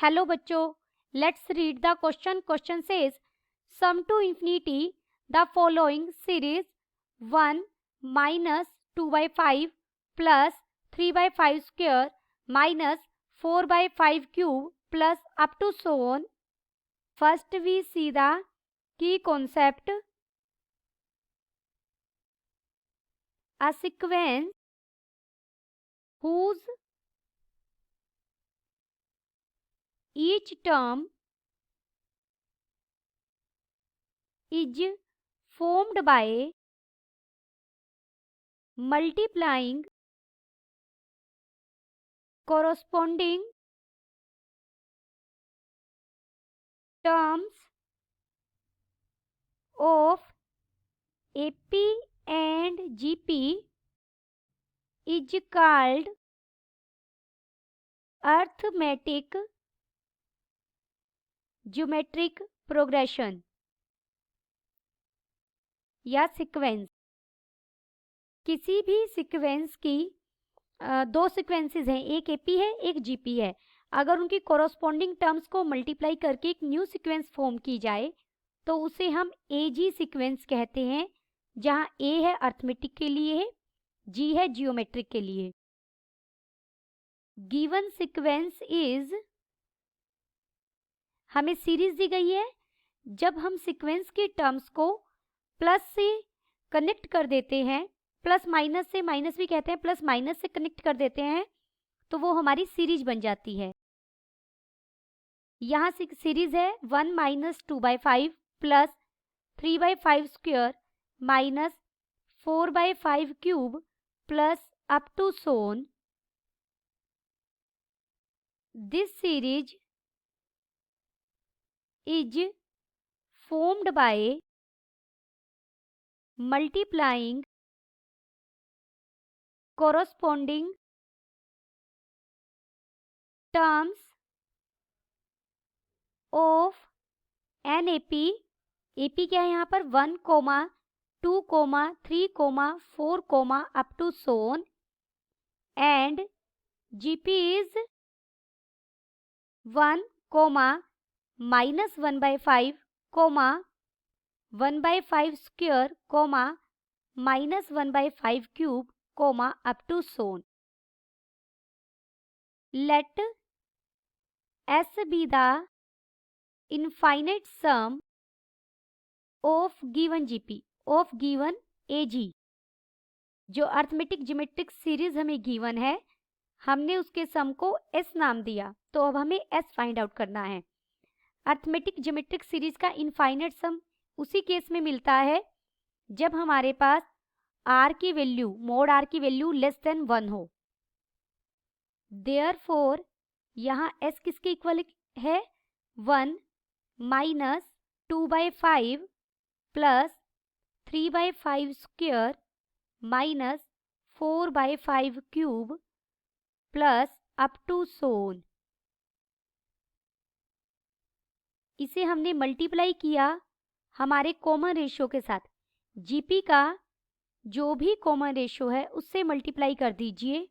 Hello बच्चों, let's read the question. Question says sum to infinity the following series 1 minus 2/5 plus 3/5 square minus 4/5 cube plus up to so on. First we see the key concept. A sequence whose each term is formed by multiplying corresponding terms of AP and GP is called arithmetic geometric progression या sequence. किसी भी sequence की दो sequences हैं, एक AP है एक GP है. अगर उनकी कोरोस्पोंडिंग टर्म्स को मल्टीप्लाई करके एक न्यू सीक्वेंस फॉर्म की जाए तो उसे हम एजी सीक्वेंस कहते हैं, जहां ए है अर्थमेटिक के लिए है, जी है जियोमेट्रिक के लिए. गिवन सीक्वेंस इज, हमें सीरीज दी गई है. जब हम सीक्वेंस की टर्म्स को प्लस से कनेक्ट कर देते हैं, प्लस माइनस से, माइनस भी कहते हैं, प्लस माइनस से कनेक्ट कर देते हैं तो वो हमारी सीरीज बन जाती है. यहाँ सीरीज है 1 minus 2/5 plus 3/5 square minus 4/5 cube plus up to so on. This series is formed by multiplying corresponding terms of an AP. AP क्या है यहाँ पर 1, 2, 3, 4, up to so on, and GP is 1, minus 1/5, 1/5 square, minus 1/5 cube, up to so on. Let S be the infinite sum of given GP, of given AG. जो arithmetic geometric series हमें given है, हमने उसके सम को S नाम दिया, तो अब हमें S फाइंड आउट करना है. अर्थमेटिक ज्योमेट्रिक सीरीज का इनफाइनाइट सम उसी केस में मिलता है जब हमारे पास r की वैल्यू, मोड r की वैल्यू लेस देन 1 हो. देयरफॉर यहाँ s किसके इक्वल है 1 minus 2/5 plus 3/5 square minus 4/5 cube plus up to so on. इसे हमने मल्टीप्लाई किया हमारे कॉमन रेशियो के साथ. जीपी का जो भी कॉमन रेशियो है उससे मल्टीप्लाई कर दीजिए.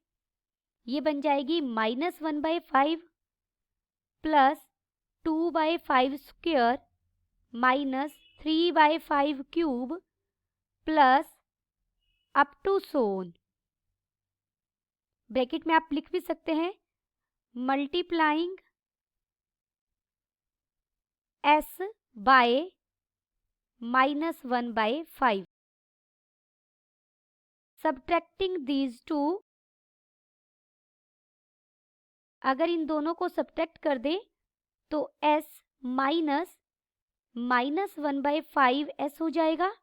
ये बन जाएगी minus 1/5 plus 2/5 square minus 3/5 cube plus up to so on. Bracket में आप लिख भी सकते हैं multiplying S by minus 1/5. Subtracting these two, अगर इन दोनों को सब्ट्रैक्ट कर दें तो S माइनस 1/5 S हो जाएगा.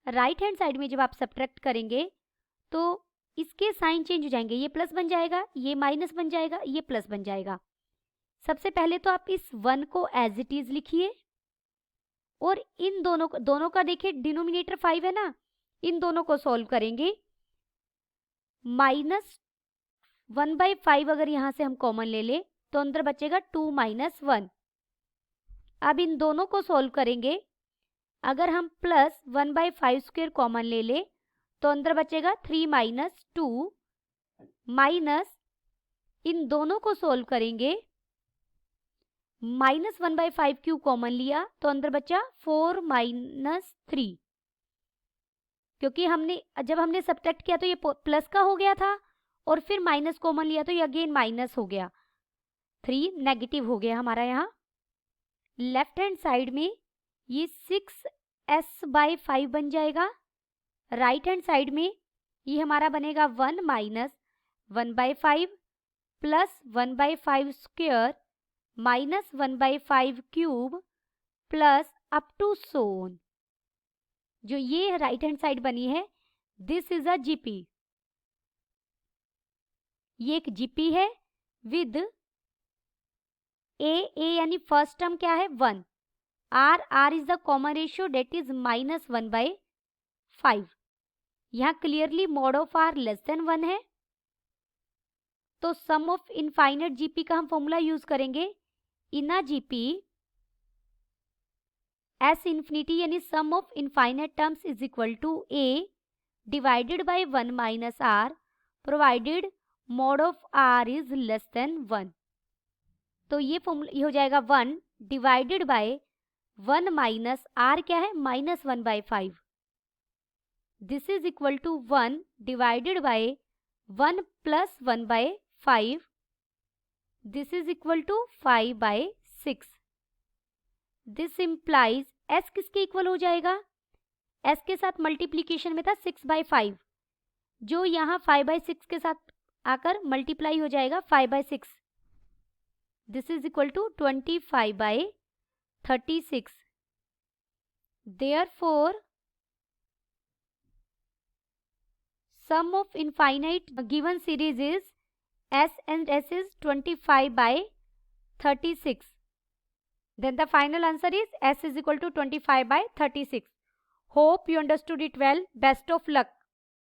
राइट हैंड साइड में जब आप सब्ट्रैक्ट करेंगे तो इसके साइन चेंज हो जाएंगे. ये प्लस बन जाएगा, ये माइनस बन जाएगा, ये प्लस बन जाएगा. सबसे पहले तो आप इस 1 को एज इट इज लिखिए और इन दोनों का देखिए डिनोमिनेटर 5 है ना, इन दोनों को सॉल्व करेंगे. माइनस 1/5 अगर यहां से हम कॉमन ले ले तो अंदर बचेगा 2 माइनस 1. अब इन दोनों को सॉल्व करेंगे. अगर हम प्लस 1/5 स्क्वायर कॉमन ले ले तो अंदर बचेगा 3 माइनस 2 माइनस इन दोनों को सॉल्व करेंगे -1/5 क्यूब कॉमन लिया तो अंदर बचा 4 - 3, क्योंकि जब हमने सब्ट्रैक्ट किया तो ये प्लस का हो गया था और फिर माइनस कॉमन लिया तो ये अगेन माइनस हो गया, 3 नेगेटिव हो गया हमारा यहाँ। लेफ्ट हैंड साइड में ये 6s/5 बन जाएगा। राइट हैंड साइड में ये हमारा बनेगा 1 - 1/5 plus 1/5 square minus 1/5 cube plus up to सोन। जो ये राइट हैंड साइड बनी है, दिस इज अ जीपी। ये एक जीपी है विद ए यानी फर्स्ट टर्म क्या है 1, r is the common ratio that is -1/5। यहाँ clearly mod of r less than 1 है, तो सम ऑफ इनफाइनाइट जीपी का हम फॉर्मूला यूज करेंगे। In a GP S infinity यानी sum of infinite terms is equal to a divided by 1 minus r provided mod of r is less than 1। तो ये formula ये हो जाएगा 1 डिवाइडेड बाय 1 माइनस आर क्या है -1/5। This is equal to 1 divided by 1 plus 1/5। This is equal to 5/6। This implies s किसके equal हो जाएगा, s के साथ मल्टीप्लीकेशन में था 6/5, जो यहाँ 5/6 के साथ आकर मल्टीप्लाई हो जाएगा 5/6। This is equal to 25/36। Therefore sum of infinite given series is s and s is 25/36. Then the final answer is s is equal to 25/36. Hope you understood it well. Best of luck.